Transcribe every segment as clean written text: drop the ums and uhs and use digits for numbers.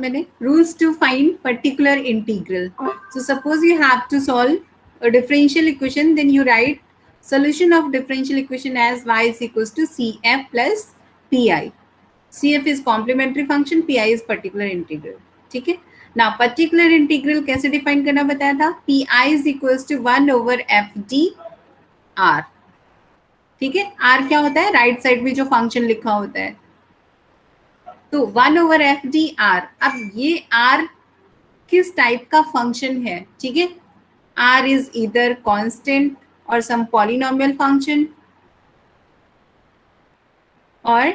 मैंने rules to find particular integral. So suppose you have to solve a differential equation, then you write solution of differential equation as y is equals to cf plus pi. cf is complementary function, pi is particular integral. ठीक है ना. Particular integral कैसे define करना बताया था. pi is equals to 1 over f d r. ठीक है. r क्या होता है, राइट साइड में जो फंक्शन लिखा होता है, तो 1 ओवर एफ डी आर. अब ये आर किस टाइप का फंक्शन है. ठीक है. आर इज इधर कांस्टेंट और सम पॉलिनोमियल फंक्शन और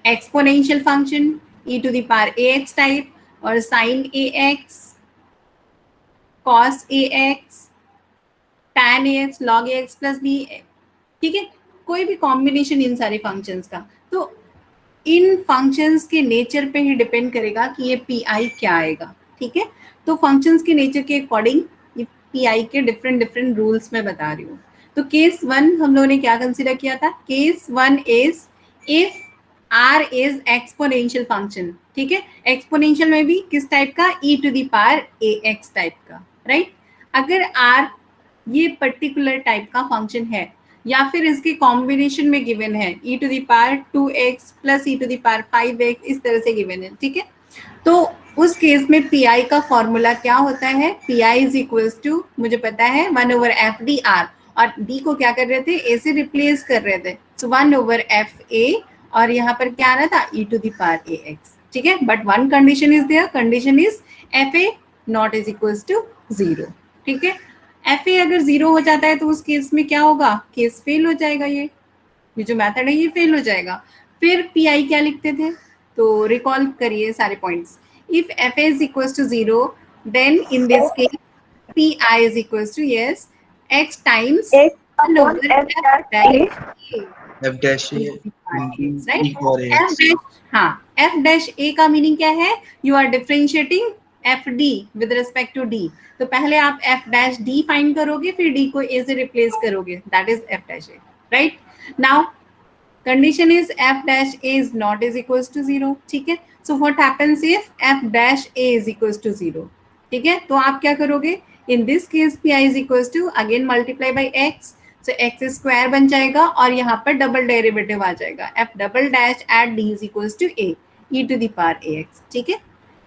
exponential function e to the power ax type और sin ax, cos ax, tan ax, log ax plus b. ठीक है. कोई भी कॉम्बिनेशन इन सारे फंक्शंस का. तो इन फंक्शंस के नेचर पे ही डिपेंड करेगा कि ये पी आई क्या आएगा. ठीक है. तो फंक्शंस के नेचर के अकॉर्डिंग ये पी आई के डिफरेंट रूल्स में बता रही हूँ. तो केस 1 हम लोगों ने क्या कंसिडर किया था. Case 1 is if R is exponential function. ठीक है. एक्सपोनेंशियल में भी किस टाइप का, e to the power a x type का. राइट. अगर आर ये पर्टिकुलर टाइप का फंक्शन है या फिर इसके कॉम्बिनेशन में गिवन है e to the power 2x plus e to the power 5x, इस तरह से गिवन है. ठीक है. तो उस केस में pi का फॉर्मूला क्या होता है. pi इज इक्वल्स टू, मुझे पता है 1 ओवर एफ डी आर, और d को क्या कर रहे थे, a से रिप्लेस कर रहे थे. सो 1 ओवर एफ ए, और यहाँ पर क्या आ रहा था, e to the power ax. ठीक है. But one condition is there, condition is f a not is equals to 0. ठीक है. एफ ए अगर 0 हो जाता है तो उस केस में क्या होगा, केस फेल हो जाएगा. ये जो मेथड है ये फेल हो जाएगा. फिर पी आई क्या लिखते थे, तो रिकॉल करिए सारे points. If f a is equals to 0, then in this case p i is equals to yes x times f dash a का मीनिंग क्या है, you are differentiating f d with respect to d. तो पहले आप F dash D find करोगे, फिर D को ए से रिप्लेस करोगे, that is f dash a. Right. Now condition is f dash a is not is equals to 0. ठीक है. So what happens if f dash a is equals to 0. ठीक है. तो आप क्या करोगे, in this case p i is equals to again multiply by x. So x square बन जाएगा और यहाँ पर डबल डेरिवेटिव आ जाएगा, f double dash at D is equals to a e to the power a x. ठीक है.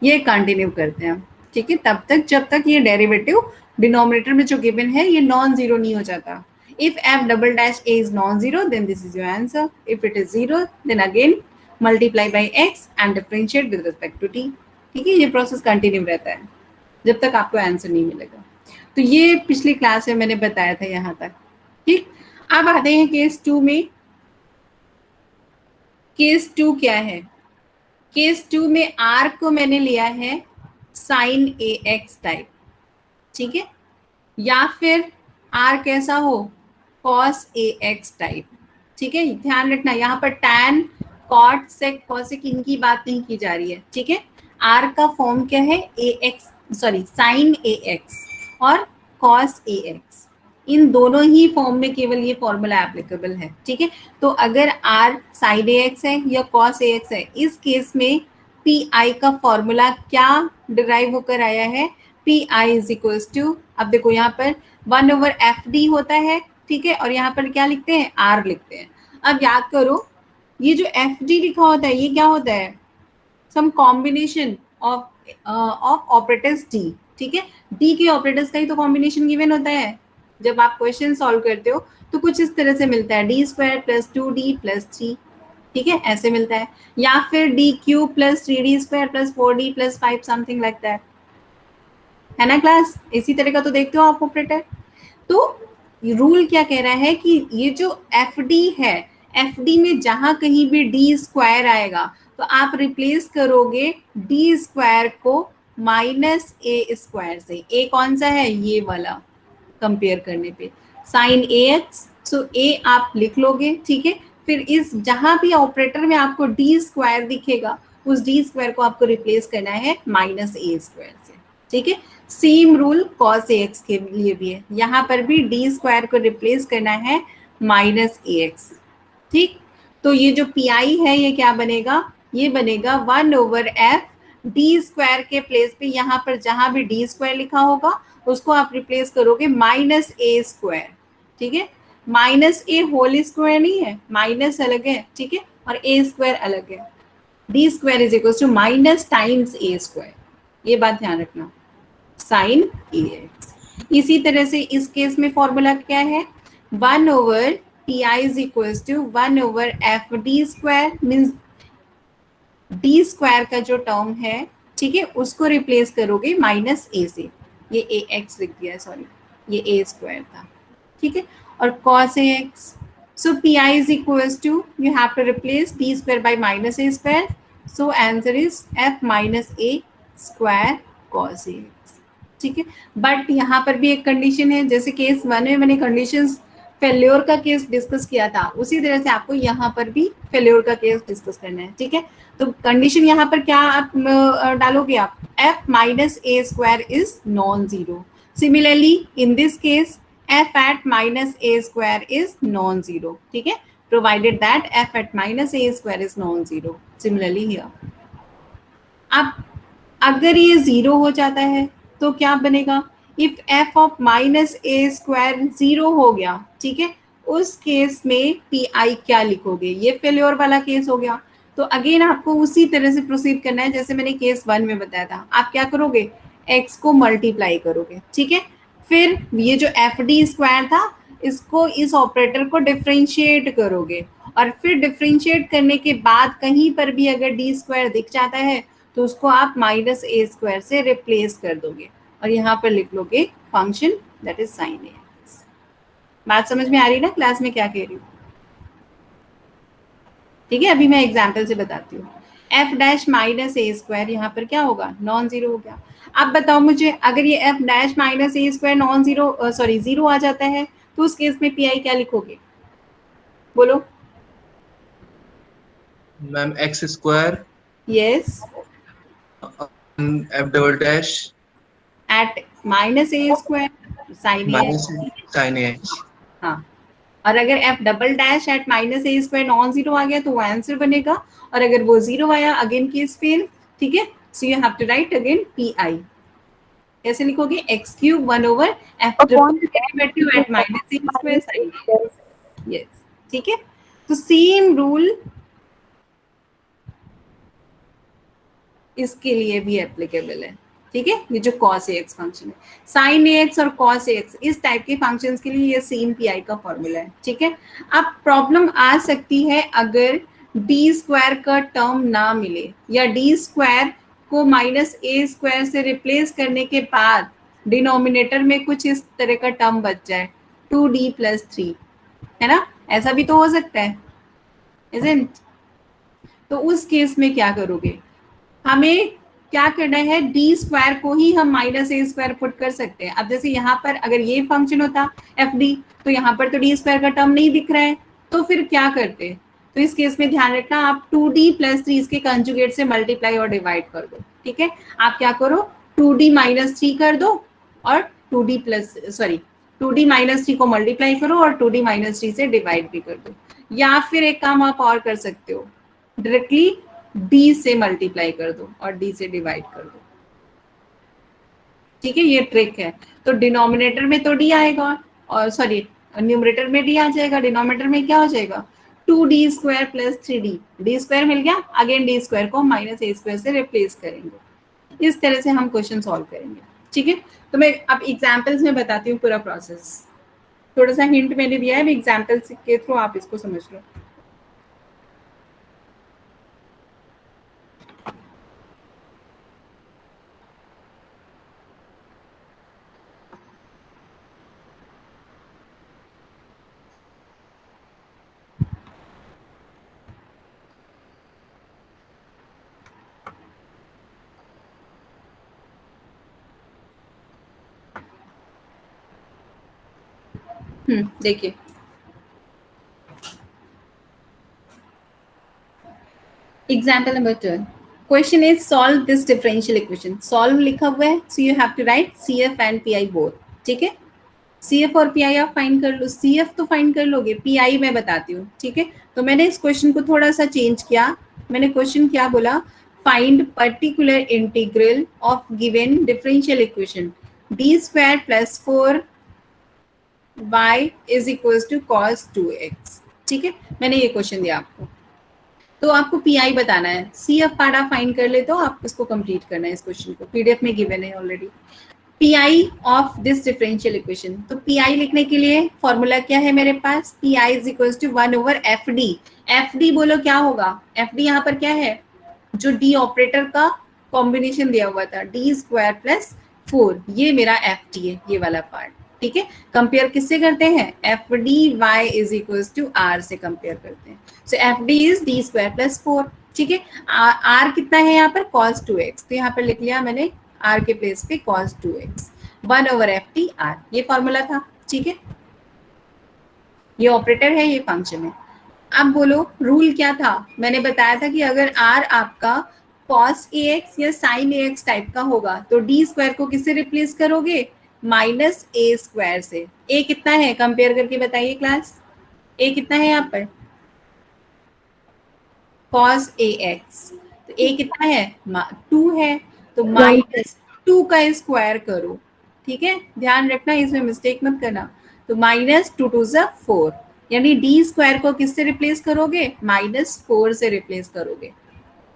ये कंटिन्यू करते हैं. ठीक है. तब तक जब तक ये डेरिवेटिव डिनोमिनेटर में जो गिवन है ये नॉन जीरो नहीं हो जाता. If f double dash a is non zero, then this is your answer. If it is 0, then again multiply by x and differentiate with respect to t. ठीक है. ये प्रोसेस कंटिन्यू रहता है जब तक आपको आंसर नहीं मिलेगा. तो ये पिछली क्लास में मैंने बताया था यहाँ तक. ठीक. अब आते हैं केस 2 में. केस 2 क्या है. केस 2 में आर को मैंने लिया है साइन ए एक्स टाइप. ठीक है. या फिर आर कैसा हो, कॉस ए एक्स टाइप. ठीक है. ध्यान रखना यहाँ पर टैन, कॉट, सेक, कॉसेक इनकी बात नहीं की जा रही है. ठीक है. आर का फॉर्म क्या है, ए एक्स, सॉरी साइन ए एक्स और कॉस ए एक्स. इन दोनों ही फॉर्म में केवल ये फॉर्मूला एप्लीकेबल है. ठीक है. तो अगर आर साइन ए एक्स है या कॉस ए एक्स है, इस केस में पी आई का फॉर्मूला क्या डिराइव होकर आया है, p i is equals to, अब देखो यहाँ पर 1 ओवर एफ डी होता है. ठीक है. और यहाँ पर क्या लिखते हैं, आर लिखते हैं. अब याद करो ये जो एफ डी लिखा होता है ये क्या होता है, some combination of operators d. ठीक है. डी के ऑपरेटर्स का ही तो कॉम्बिनेशन गिवन होता है. जब आप क्वेश्चन सॉल्व करते हो तो कुछ इस तरह से मिलता है, d square plus 2d plus 3. ठीक है. ऐसे मिलता है. या फिर D cube plus 3d square plus 4d plus 5, something like that. है ना क्लास. इसी तरह का तो देखते हो आप ऑपरेटर. तो रूल क्या कह रहा है कि ये जो एफ डी है, एफ डी में जहां कहीं भी डी स्क्वायर आएगा तो आप रिप्लेस करोगे डी स्क्वायर को माइनस ए स्क्वायर से. ए कौन सा है, ये वाला, कंपेयर करने पे साइन ए एक्स. सो ए आप लिख लोगे. ठीक है. फिर इस जहां भी ऑपरेटर में आपको डी स्क्वायर दिखेगा उस डी स्क्वायर को आपको रिप्लेस करना है माइनस ए स्क्वायर से. ठीक है. Same rule cos A x के लिए भी है. यहाँ पर भी डी स्क्वायर को रिप्लेस करना है माइनस ए एक्स. ठीक. तो ये जो पी आई है ये क्या बनेगा, ये बनेगा 1/f डी स्क्वायर के प्लेस पे यहाँ पर जहां भी डी स्क्वायर लिखा होगा उसको आप रिप्लेस करोगे माइनस ए स्क्वायर, ठीक है। माइनस ए होल स्क्वायर नहीं है, माइनस अलग है, ठीक है, और ए स्क्वायर अलग है। D square is equal to minus times a square, ये बात ध्यान रखना, साइन ए एक्स। इसी तरह से इस केस में फॉर्मूला क्या है, 1/pi is equal to 1/f d square, means d square का जो टर्म है, ठीक है, उसको रिप्लेस करोगे माइनस ए से, ये ए एक्स लिख दिया है, सॉरी ये ए स्क्वायर था, ठीक है, और cos ax, so pi is equals to, you have to replace d square by minus a square, so answer is f minus a square cos ax, ठीक है। बट यहाँ पर भी एक कंडीशन है, जैसे केस 1 में मैंने कंडीशंस फेल्योर का केस डिस्कस किया था, उसी तरह से आपको यहाँ पर भी फेल्योर का केस डिस्कस करना है, ठीक है। तो कंडीशन यहाँ पर क्या आप डालोगे, आप f minus a square is non zero. Similarly in this case f at minus a square is non-zero, ठीक है, provided that f at minus a square is non-zero. Similarly here, अब अगर ये जीरो हो जाता है तो क्या बनेगा, if f of minus a square zero हो गया, ठीक है, उस केस में pi क्या लिखोगे, ये फेल्योर वाला केस हो गया। तो अगेन आपको उसी तरह से प्रोसीड करना है जैसे मैंने केस 1 में बताया था। आप क्या करोगे, x को मल्टीप्लाई करोगे, ठीक है, फिर ये जो एफ डी स्क्वायर था इसको, इस ऑपरेटर को डिफरेंशिएट करोगे, और फिर डिफरेंशिएट करने के बाद कहीं पर भी अगर डी स्क्वायर दिख जाता है तो उसको आप माइनस ए स्क्वायर से रिप्लेस कर दोगे और यहाँ पर लिख लोगे function that is sine A x. बात समझ में आ रही ना, क्लास में क्या कह रही हूँ, ठीक है। अभी मैं एग्जाम्पल से बताती हूँ, F dash minus a square यहाँ पर क्या होगा, नॉन जीरो हो गया। अब बताओ मुझे, अगर ये f dash minus a square non zero, sorry zero आ जाता है तो उस केस में पी आई क्या लिखोगे, बोलो ma'am, x square, yes, f double dash at minus a square sine a, minus sine a. हाँ, और अगर f double dash at minus a square non zero आ गया तो वो आंसर बनेगा, और अगर वो जीरो आया अगेन केस फेल, ठीक है। So you have to write again p i, कैसे लिखोगे, x cube 1/f derivative at minus a square sine, yes, ठीक है। तो सेम रूल इसके लिए भी एप्लीकेबल है, ठीक है। ये जो cos ax फंक्शन है, sin ax और cos ax इस टाइप के फंक्शंस के लिए ये सेम पी का फॉर्मूला है, ठीक है। अब प्रॉब्लम आ सकती है अगर डी स्क्वायर का टर्म ना मिले, या डी स्क्वायर को माइनस ए स्क्वायर से रिप्लेस करने के बाद डिनोमिनेटर में कुछ इस तरह का टर्म बच जाए 2d + 3, है ना, ऐसा भी तो हो सकता है, isn't? तो उस केस में क्या करोगे, हमें क्या करना है, डी स्क्वायर को ही हम माइनस ए स्क्वायर पुट कर सकते हैं। अब जैसे यहाँ पर अगर ये फंक्शन होता एफ डी, तो यहाँ पर तो डी स्क्वायर का टर्म नहीं दिख रहा है, तो फिर क्या करते, तो इस केस में ध्यान रखना, आप 2d + 3 इसके कंजुगेट से मल्टीप्लाई और डिवाइड कर दो, ठीक है। आप क्या करो, 2d - 3 कर दो और 2d - 3 को मल्टीप्लाई करो और 2d - 3 से डिवाइड भी कर दो, या फिर एक काम आप और कर सकते हो, डायरेक्टली d से मल्टीप्लाई कर दो और d से डिवाइड कर दो, ठीक है, ये ट्रिक है। तो डिनोमिनेटर में तो d आएगा, और सॉरी न्यूमरेटर में d आ जाएगा, डिनोमिनेटर में क्या हो जाएगा 2d² + 3d, d स्क्वायर मिल गया, अगेन d स्क्वायर को माइनस ए स्क्वायर से रिप्लेस करेंगे। इस तरह से हम क्वेश्चन सॉल्व करेंगे, ठीक है। तो मैं अब एग्जाम्पल्स में बताती हूँ पूरा प्रोसेस, थोड़ा सा हिंट मैंने दिया है, एग्जाम्पल्स के थ्रू आप इसको समझ लो। देखिए, example number 2, question is solve this differential equation. Solve लिखा हुआ है, so you have to write c f and p i both, ठीक है। सी एफ और पी आई आप फाइंड कर लो, सी एफ तो फाइंड कर लोगे, पी आई मैं बताती हूँ, ठीक है। तो मैंने इस क्वेश्चन को थोड़ा सा चेंज किया, मैंने क्वेश्चन क्या बोला, find particular integral of given differential equation d square plus 4y is equal to cos 2x। ठीक है, मैंने ये क्वेश्चन दिया आपको, तो आपको पीआई बताना है। सी एफ पार्ट आप फाइंड कर ले तो आप इसको कंप्लीट करना है, इस क्वेश्चन को पीडीएफ में गिवन है already. PI of this differential equation, तो पीआई लिखने के लिए फॉर्मूला क्या है मेरे पास, PI is equal to 1/fd। FD बोलो क्या होगा, एफडी यहाँ पर क्या है, जो डी ऑपरेटर का कॉम्बिनेशन दिया हुआ था, डी स्क्वायर प्लस 4, ये मेरा एफ डी है, ये वाला पार्ट। ठीक है, कंपेयर किससे करते हैं, F D Y is equal to R से कंपेयर करते हैं। So F D is D square plus 4। ठीक है, आर कितना है यहाँ पर, cos 2x, तो यहाँ पर लिख लिया मैंने आर के प्लेस पे cos 2x 1/ft r, ये फॉर्मूला था। ठीक है, ये ऑपरेटर है, ये फंक्शन है। अब बोलो रूल क्या था, मैंने बताया था कि अगर r आपका cos ax या sin ax टाइप का होगा तो डी स्क्वायर को किससे रिप्लेस करोगे, माइनस ए स्क्वायर से। ए कितना है कंपेयर करके बताइए क्लास, ए कितना है यहाँ पर, cos ax, तो ए कितना है 2 है, तो माइनस 2 का स्क्वायर करो। ठीक है, ध्यान रखना इसमें मिस्टेक मत करना। तो माइनस 2 2 ज़ा 4, यानी डी स्क्वायर को किससे रिप्लेस करोगे, -4 से रिप्लेस करोगे।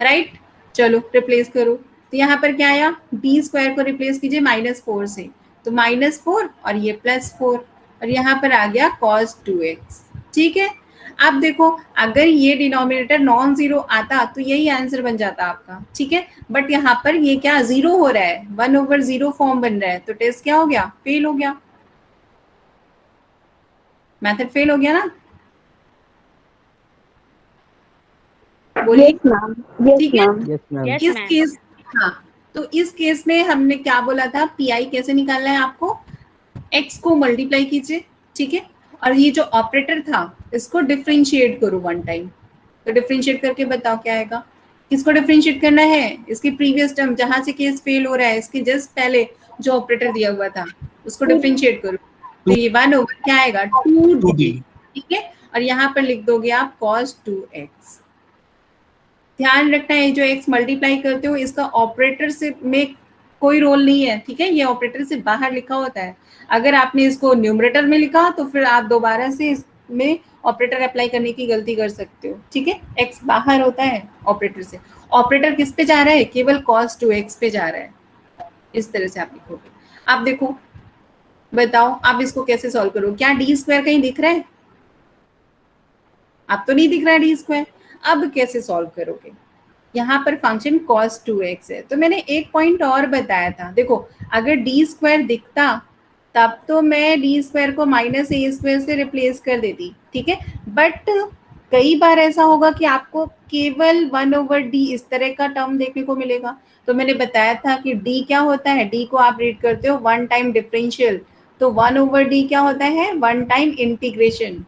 राइट, चलो रिप्लेस करो, तो यहाँ पर क्या आया, डी स्क्वायर को रिप्लेस कीजिए -4 से, तो -4 और ये +4, और यहाँ पर आ गया cos 2x। ठीक है, अब देखो अगर ये डिनोमिनेटर नॉन जीरो आता तो यही आंसर बन जाता आपका। ठीक है, बट यहाँ पर ये क्या जीरो हो रहा है, 1/0 फॉर्म बन रहा है, तो टेस्ट क्या हो गया, फेल हो गया, मेथड फेल हो गया ना। बोलिए ठीक है, इस केस, हाँ, तो इस केस में हमने क्या बोला था, पीआई कैसे निकालना है आपको, एक्स को मल्टीप्लाई कीजिए। ठीक है, और ये जो ऑपरेटर था इसको डिफरेंशिएट करो 1 टाइम, तो डिफरेंशिएट करके बताओ क्या आएगा। किसको डिफरेंशिएट करना है, इसकी प्रीवियस टर्म जहां से केस फेल हो रहा है, इसके जस्ट पहले जो ऑपरेटर दिया हुआ था उसको डिफरेंशिएट करो, तो ये 1 क्या आएगा 2d। ठीक है, और यहाँ पर लिख दोगे आप cos 2x। ध्यान रखना है जो x मल्टीप्लाई करते हो इसका ऑपरेटर से में कोई रोल नहीं है। ठीक है, ये ऑपरेटर से बाहर लिखा होता है, अगर आपने इसको न्यूमरेटर में लिखा तो फिर आप दोबारा से इसमें ऑपरेटर अप्लाई करने की गलती कर सकते हो। ठीक है, x बाहर होता है ऑपरेटर से, ऑपरेटर किस पे जा रहा है, केवल cos 2x पे जा रहा है, इस तरह से आप लिखोगे। आप देखो बताओ आप इसको कैसे सॉल्व करो, क्या डी स्क्वायर कहीं दिख रहा है, अब तो नहीं दिख रहा है डी स्क्वायर, अब कैसे सॉल्व करोगे, यहाँ पर फंक्शन cos 2x है। तो मैंने एक पॉइंट और बताया था, देखो अगर डी स्क्वायर दिखता तब तो मैं डी स्क्वायर को -a स्क्वायर से रिप्लेस कर देती। ठीक है, बट कई बार ऐसा होगा कि आपको केवल 1/d इस तरह का टर्म देखने को मिलेगा, तो मैंने बताया था कि d क्या होता है, d को आप रीड करते हो 1 टाइम डिफरेंशियल, तो 1/d क्या होता है 1 टाइम इंटीग्रेशन।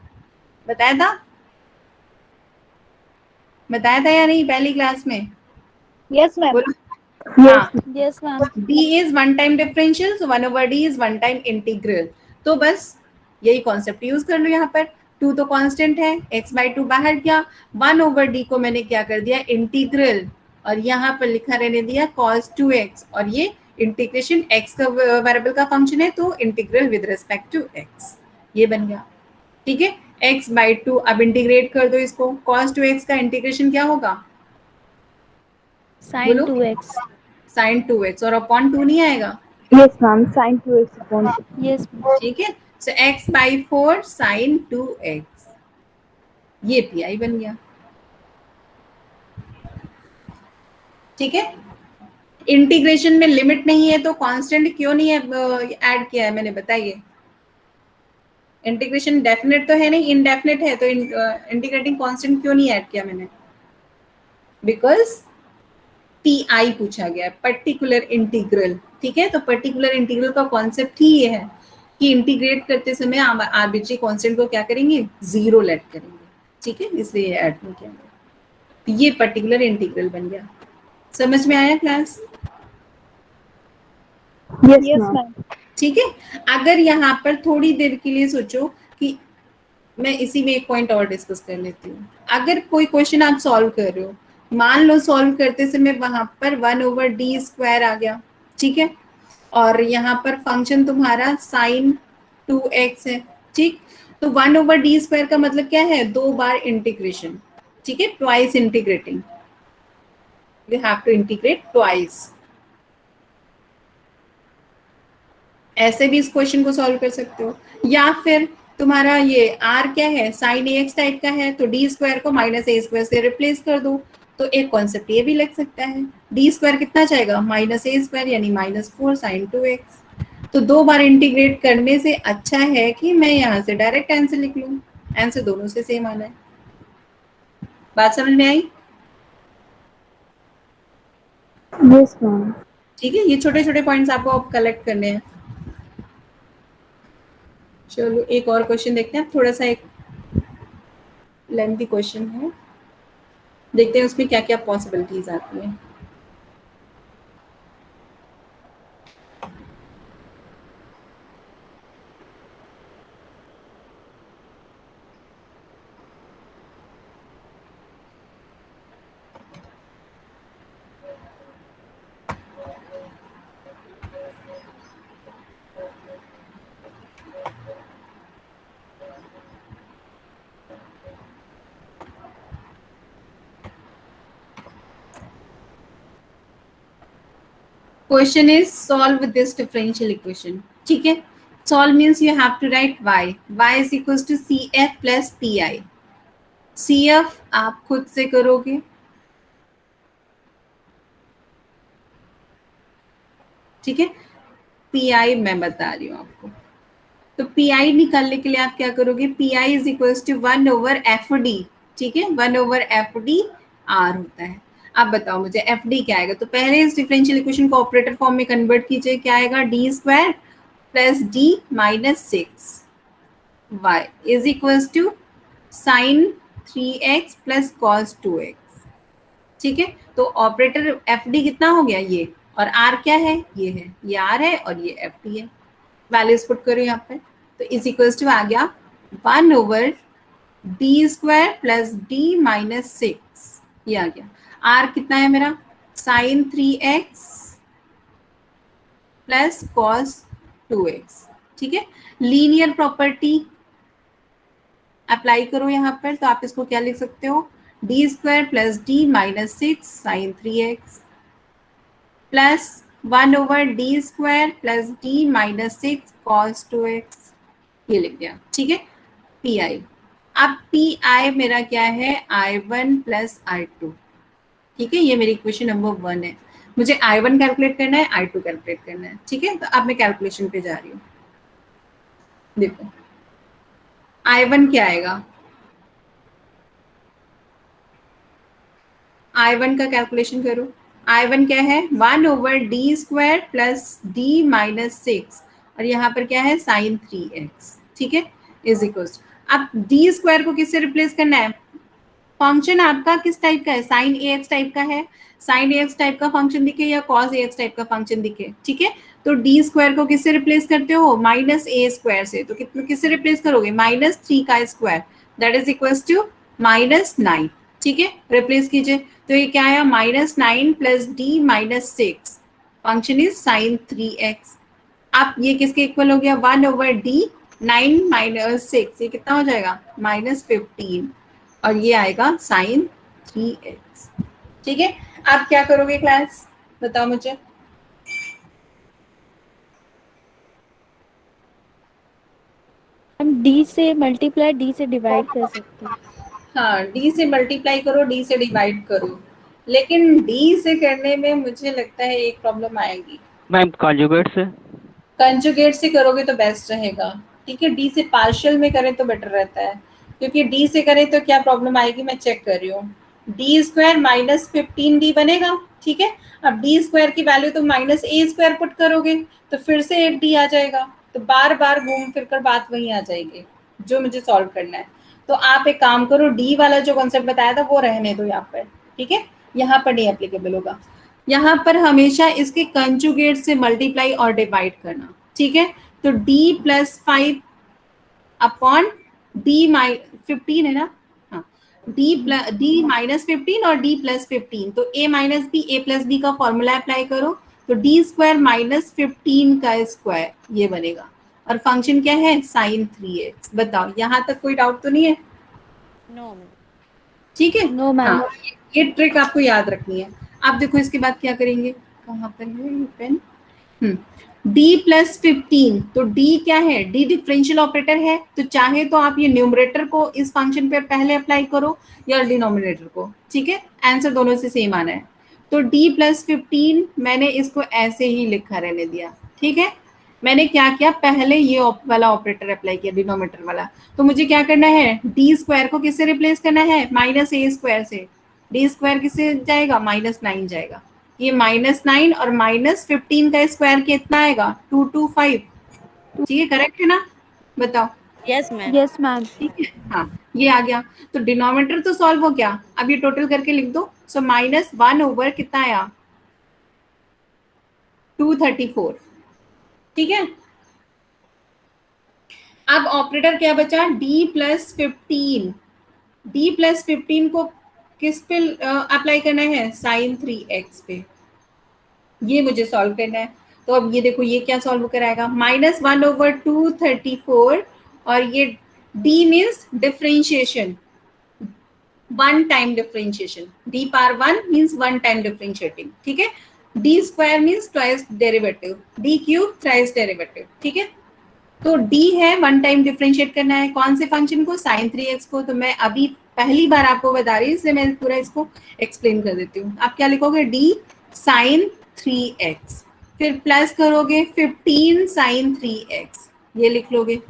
बताया था या नहीं पहली क्लास में, yes ma'am, yes ma'am. d is 1 time differential, so 1/d is 1 time integral, तो बस यही कॉन्सेप्ट यूज कर लो। यहाँ पर 2 तो कांस्टेंट है, x/2 बाहर किया, 1/d को मैंने क्या कर दिया इंटीग्रल, और यहाँ पर लिखा रहने दिया cos 2x, और ये इंटीग्रेशन x का वेरिएबल का फंक्शन है तो integral with respect to x, ये बन गया। ठीक है, x/2, अब इंटीग्रेट कर दो इसको, cos 2x का इंटीग्रेशन क्या होगा, sin 2x, sin 2x, और अपॉन 2 नहीं आएगा, yes ma'am, sin 2x upon 2, yes. ठीक है, सो x/4 sin 2x, ये पीआई बन गया। ठीक है, इंटीग्रेशन में लिमिट नहीं है तो कांस्टेंट क्यों नहीं ऐड किया है मैंने, बताइए। इंटीग्रेशन डेफिनेट तो है नहीं, इनडेफिनेट है, तो इंटीग्रेटिंग कांस्टेंट क्यों नहीं ऐड किया मैंने, बिकॉज पीआई पूछा गया है, पर्टिकुलर इंटीग्रल। ठीक है, तो पर्टिकुलर इंटीग्रल का कॉन्सेप्ट ही ये है कि इंटीग्रेट करते समय आर्बिट्री कांस्टेंट को क्या करेंगे, 0 लेट करेंगे। ठीक है, इसलिए ऐड नहीं किया, तो ये पर्टिकुलर इंटीग्रल बन गया। समझ में आया क्लास, यस मैम। ठीक है, अगर यहाँ पर थोड़ी देर के लिए सोचो कि मैं इसी में एक पॉइंट और डिस्कस कर लेती हूँ, अगर कोई क्वेश्चन आप सॉल्व कर रहे हो, मान लो सॉल्व करते समय वहां पर 1/d² आ गया, ठीक है, और यहाँ पर फंक्शन तुम्हारा sin 2x है, ठीक। तो 1/d² का मतलब क्या है, 2 बार इंटीग्रेशन, ठीक है, twice integrating, you have to integrate twice. ऐसे भी इस क्वेश्चन को सॉल्व कर सकते हो, या फिर तुम्हारा ये r क्या है, sin ax टाइप का है, तो d² को -a² से रिप्लेस कर दो, तो एक कॉन्सेप्ट ये भी लग सकता है, d² कितना जाएगा, -a² यानी -4 sin 2x। तो 2 बार इंटीग्रेट करने से अच्छा है कि मैं यहाँ से डायरेक्ट आंसर लिख लूँ, आंसर दोनों से सेम आना है। बात समझ में आई? Yes, ma'am. ठीक है, ये छोटे छोटे पॉइंट्स आपको अब कलेक्ट करने हैं। चलो एक और क्वेश्चन देखते हैं, थोड़ा सा एक लेंथी क्वेश्चन है, देखते हैं उसमें क्या क्या पॉसिबिलिटीज आती हैं। Question is solve this differential equation, ठीक है। Solve means you have to write y is equals to cf plus pi। cf आप खुद से करोगे, ठीक है, pi मैं बता रही हूँ आपको। तो pi निकालने के लिए आप क्या करोगे, pi is equals to 1/fd, ठीक है, 1/fd r होता है। आप बताओ मुझे fd क्या आएगा, तो पहले इस डिफरेंशियल इक्वेशन को ऑपरेटर फॉर्म में कन्वर्ट कीजिए, क्या आएगा, d² plus d minus 6 y is equals to sin 3x plus cos 2x, ठीक है। तो ऑपरेटर fd कितना हो गया ये, और r क्या है, ये r है और ये fd है। वैल्यूज पुट करो यहाँ पे, तो इज इक्वल्स टू आ गया 1/d² प्लस d माइनस 6, ये आ गया। r कितना है मेरा, sin 3x plus cos 2x, ठीक है। लीनियर प्रॉपर्टी अप्लाई करो यहाँ पर, तो आप इसको क्या लिख सकते हो, d² plus d minus 6 sin 3x plus 1/d² plus d minus 6 cos 2x, ये लिख दिया, ठीक है। pi, अब pi मेरा क्या है, i1 प्लस i2, ठीक है, ये मेरी इक्वेशन नंबर 1 है। मुझे i1 कैलकुलेट करना है, i2 कैलकुलेट करना है, ठीक है। तो अब मैं कैलकुलेशन पे जा रही हूँ। देखो i1 क्या आएगा, i1 का कैलकुलेशन करो। i1 क्या है, 1/d² प्लस d माइनस 6, और यहाँ पर क्या है, sin 3x, ठीक है, इज इक्वल। अब d² को किससे रिप्लेस करना है, फंक्शन आपका किस टाइप का है, sin ax टाइप का है, sin ax टाइप का फंक्शन दिखे या cos ax टाइप का फंक्शन दिखे, ठीक है। तो d² को किससे रिप्लेस करते हो, -a² से, तो किससे रिप्लेस करोगे, -3 का square, that is equals to -9, ठीक है, रिप्लेस कीजिए। तो ये क्या आया, -9 plus d minus 6, function is sin 3x। अब ये किसके इक्वल हो गया, 1/d9 माइनस 6, ये कितना हो जाएगा, -15, और ये आएगा sin 3x, ठीक है। आप क्या करोगे क्लास, बताओ मुझे। हम d से मल्टीप्लाई d से डिवाइड कर सकते हैं। हाँ, d से मल्टीप्लाई करो, d से डिवाइड करो, लेकिन d से करने में मुझे लगता है एक प्रॉब्लम आएगी। मैम कॉन्जुगेट से, कंजुगेट से करोगे तो बेस्ट रहेगा, ठीक है। डी से पार्शियल में करें तो बेटर रहता है, क्योंकि डी से करें तो क्या प्रॉब्लम आएगी, मैं चेक कर रही हूँ। d² माइनस 15d बनेगा, ठीक है। अब d² की वैल्यू तो -a² पुट करोगे तो फिर से 8d आ जाएगा, तो बार बार घूम फिर कर बात वहीं आ जाएगी जो मुझे सॉल्व करना है। तो आप एक काम करो, डी वाला जो कॉन्सेप्ट बताया था वो रहने दो यहाँ पर, ठीक है, यहाँ पर नहीं एप्लीकेबल होगा। यहाँ पर हमेशा इसके कंजुगेट से मल्टीप्लाई और डिवाइड करना, ठीक है। तो d प्लस 5 अपॉन d -15 है ना, हाँ, डी माइनस 15 और डी प्लस 15, तो ए माइनस बी ए प्लस बी का फॉर्मूला अप्लाई करो, तो डी स्क्वायर माइनस 15 का स्क्वायर ये बनेगा, और फंक्शन क्या है साइन 3x। बताओ यहाँ तक कोई डाउट तो नहीं है? नो ठीक है, नो मैम। हाँ ये ट्रिक आपको याद रखनी है। आप देखो इसके बाद क्या करेंगे, कहाँ पर है ये पेन, d प्लस 15, तो d क्या है, d डिफरेंशियल ऑपरेटर है, तो चाहे तो आप ये न्यूमरेटर को इस फंक्शन पे पहले अप्लाई करो या डिनोमिनेटर को, ठीक है, आंसर दोनों से सेम आना है। तो d प्लस 15 मैंने इसको ऐसे ही लिखा रहने दिया, ठीक है। मैंने क्या किया, पहले ये वाला ऑपरेटर अप्लाई किया डिनोमिनेटर वाला, तो मुझे क्या करना है, डी स्क्वायर को किससे रिप्लेस करना है, माइनस ए स्क्वायर से। डी स्क्वायर किससे जाएगा, -9 जाएगा, ये -9 और -15 का स्क्वायर कितना आएगा, 225, ठीक है, करेक्ट है ना? बताओ। Yes ma'am. Yes ma'am. ठीक है, हाँ ये आ गया, तो डिनोमिनेटर तो सॉल्व हो गया, अब ये टोटल करके लिख दो। सो -1 ओवर कितना आया, 234, ठीक है। अब ऑपरेटर क्या बचा, d प्लस 15, d प्लस 15 को किस पे अप्लाई करना है, साइन 3x पे, ये मुझे सॉल्व करना है। तो अब ये देखो ये क्या सॉल्व कराएगा, -1 ओवर 234, और ये d means differentiation, one time differentiation, d power 1 means one time differentiating, ठीक है। d square means twice derivative, d cube thrice derivative, ठीक है। तो d है वन टाइम डिफरेंशिएट करना है, कौन से फंक्शन को, साइन 3x को। तो मैं अभी पहली बार आपको बता रही हूँ, इसलिए मैं पूरा इसको एक्सप्लेन कर देती हूँ। आप क्या लिखोगे, d साइन 3x, फिर प्लस करोगे 15 साइन 3x, ये लिख लोगे।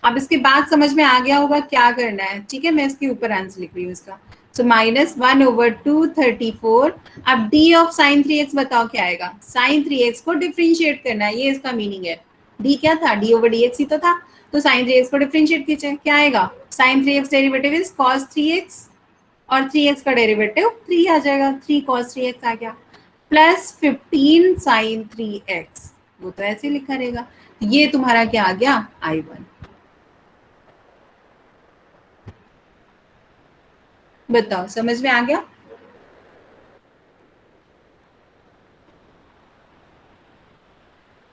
अब इसके बाद समझ में आ गया होगा क्या करना है, ठीक है। मैं इसके ऊपर आंसर लिख रही हूँ इसका। सो -1 ओवर 234, अब d ऑफ साइन 3x बताओ क्या आएगा, साइन 3x को डिफरेंशिएट करना है, ये इसका मीनिंग है। d क्या था, d ओवर dx ही तो था, तो साइन 3x को डिफरेंशिएट कीजिए, क्या आएगा, sign 3x derivative is cos 3x, और 3x का डेरिवेटिव 3 आ जाएगा, 3 cos 3x आ गया, प्लस 15 साइन 3x, वो तो ऐसे लिखा रहेगा। ये तुम्हारा क्या आ गया, I1। बताओ समझ में आ गया?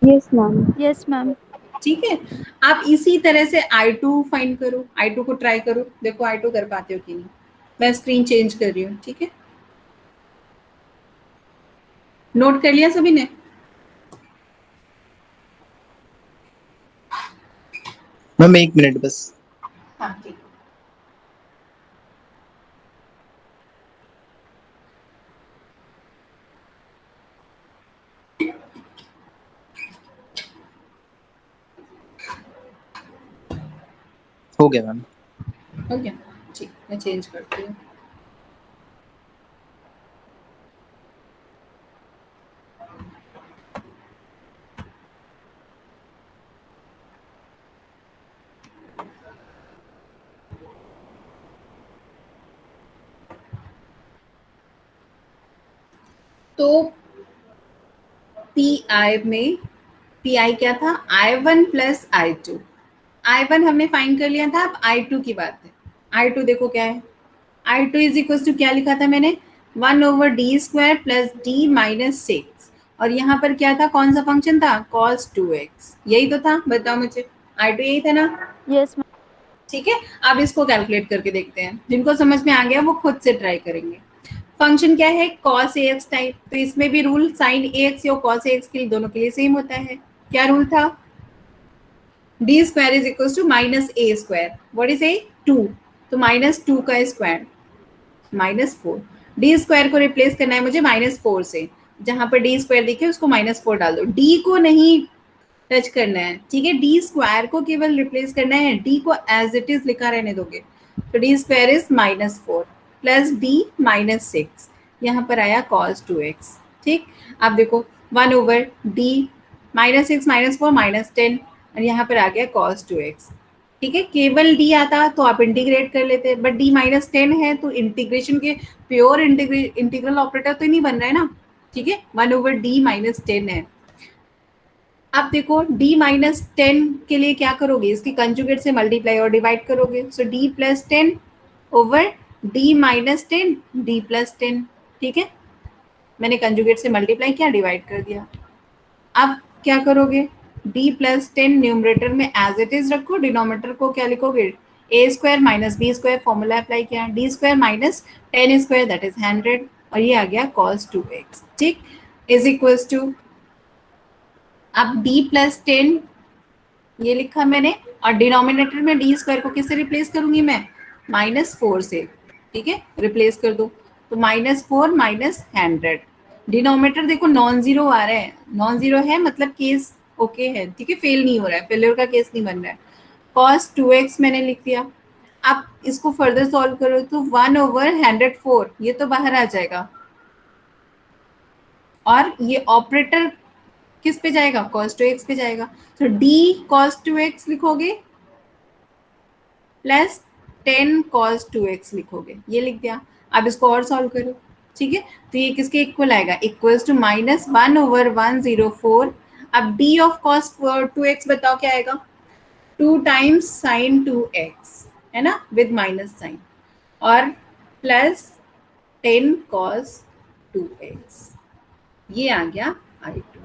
Yes ma'am. Yes ma'am. ठीक है, आप इसी तरह से I2 फाइंड करो, I2 को ट्राई करो, देखो I2 कर पाते हो कि नहीं। मैं स्क्रीन चेंज कर रही हूँ, ठीक है। नोट कर लिया सभी ने? मैम 1 मिनट बस। हाँ ठीक। हो गया मैम। हो गया, ठीक, मैं चेंज करती हूँ। तो पी आई में, पी आई क्या था, I1 प्लस I2, I1 हमने फाइंड कर लिया था, अब I2 की बात है। I2 देखो क्या है, I2 इज इक्वल टू क्या लिखा था मैंने, 1 over D square plus D minus 6, और यहाँ पर क्या था, कौन सा फंक्शन था, cos 2x, यही तो था, बताओ मुझे, I2 यही था ना? Yes ma'am. ठीक है, अब इसको कैलकुलेट करके देखते हैं, जिनको समझ में आ गया वो खुद से ट्राई करेंगे। फंक्शन क्या है, cos ax टाइप, तो इसमें भी रूल sin ax या cos ax के लिए दोनों के लिए सेम होता है। क्या रूल था, d square is equal to minus a square, what is a, 2, तो -2 का स्क्वायर -4, डी स्क्वायर को रिप्लेस करना है मुझे -4 से, जहां पर डी स्क्वायर देखिए उसको -4 डाल दो, डी को नहीं टच करना है, ठीक है, डी स्क्वायर को केवल रिप्लेस करना है, डी को एज इट इज लिखा रहने दोगे। तो D square is -4 plus D -6, यहाँ पर आया cos 2x, ठीक। अब देखो 1 ओवर डी -6 -4 -10, और यहाँ पर आ गया cos 2x, ठीक है। केवल डी आता तो आप इंटीग्रेट कर लेते, बट डी -10 है तो इंटीग्रेशन के प्योर इंटीग्रल ऑपरेटर तो नहीं बन रहा है ना, ठीक है, 1 ओवर डी -10 है। अब देखो d -10 के लिए क्या करोगे, इसकी कंजुगेट से मल्टीप्लाई और डिवाइड करोगे, सो d + 10 over d minus 10 d plus 10, ठीक है, मैंने कंजुगेट से मल्टीप्लाई किया, डिवाइड कर दिया। अब क्या करोगे, d प्लस 10 न्यूमरेटर में एज इट इज रखो, डिनोमिनेटर को क्या लिखोगे, a square minus b square, formula apply किया, d square minus 10 square that is 100, और ये आ गया cos 2x, ठीक, इज इक्वल्स टू, अब d प्लस 10 ये लिखा मैंने, और डिनोमिनेटर में डी स्क्वायर को किससे रिप्लेस करूंगी मैं, -4 से, ठीक है, रिप्लेस कर दो, तो -4 माइनस 100, डिनोमिनेटर देखो नॉन जीरो आ रहा है, नॉन जीरो है मतलब केस ओके है, ठीक है, फेल नहीं हो रहा है, फेलियर का केस नहीं बन रहा है। cos 2x मैंने लिख दिया। अब इसको फर्दर सॉल्व करो तो 1/104 ये तो बाहर आ जाएगा, और ये ऑपरेटर किस पे जाएगा, cos 2x पे जाएगा, तो d cos 2x लिखोगे प्लस 10 cos 2x लिखोगे, ये लिख दिया। अब इसको और सॉल्व करो, ठीक है, तो ये किसके इक्वल आएगा, इक्वल्स टू -1/104। अब d ऑफ cos 2x बताओ क्या आएगा, 2 टाइम्स sin 2x, है ना, विद माइनस साइन, और प्लस 10 cos 2x, ये आ गया I2।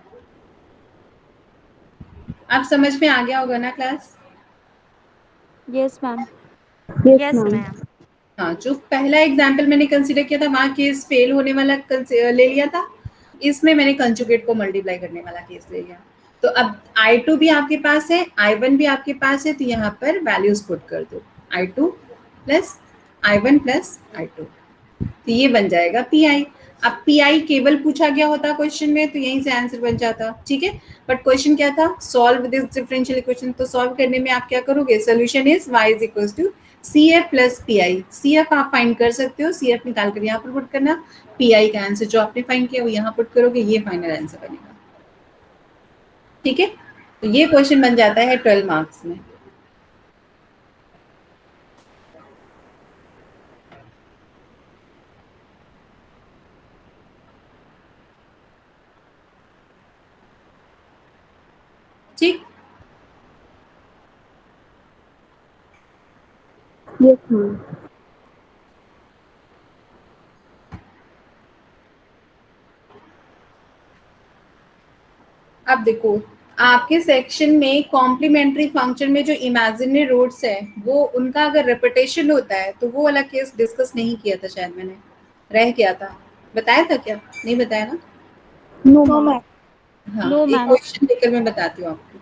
अब समझ में आ गया होगा ना class. Yes ma'am. Yes ma'am. हाँ, जो पहला एग्जाम्पल मैंने कंसीडर किया था वहाँ केस फेल होने वाला ले लिया था, इसमें मैंने कंजुगेट को मल्टीप्लाई करने वाला केस ले लिया। तो अब I2 भी आपके पास है, I1 भी आपके पास है, तो यहाँ पर वैल्यूज पुट कर दो, I2 plus I1 plus I2, तो ये बन जाएगा PI। अब PI केवल पूछा गया होता क्वेश्चन में तो यहीं से आंसर बन जाता, ठीक है, बट क्वेश्चन क्या था, सॉल्व दिस डिफरेंशियल इक्वेशन, तो सॉल्व करने में आप क्या करोगे, solution is y is equals to CF plus PI। CF आप फाइंड कर सकते हो, CF निकाल कर यहाँ पर पुट करना, PI का आंसर जो आपने फाइंड किया वो यहाँ पुट करोगे, ये फाइनल आंसर बनेगा, ठीक है, तो ये क्वेश्चन बन जाता है 12 मार्क्स में। ठीक, यस मैम। अब देखो आपके सेक्शन में कॉम्प्लीमेंट्री फंक्शन में जो इमेजिनरी रूट्स है वो उनका अगर रिपीटेशन होता है तो वो वाला केस डिस्कस नहीं किया था, शायद मैंने रह गया था, बताया था क्या, नहीं बताया ना। No ma'am. हाँ, No, एक ma'am. क्वेश्चन लेकर मैं बताती हूँ आपको।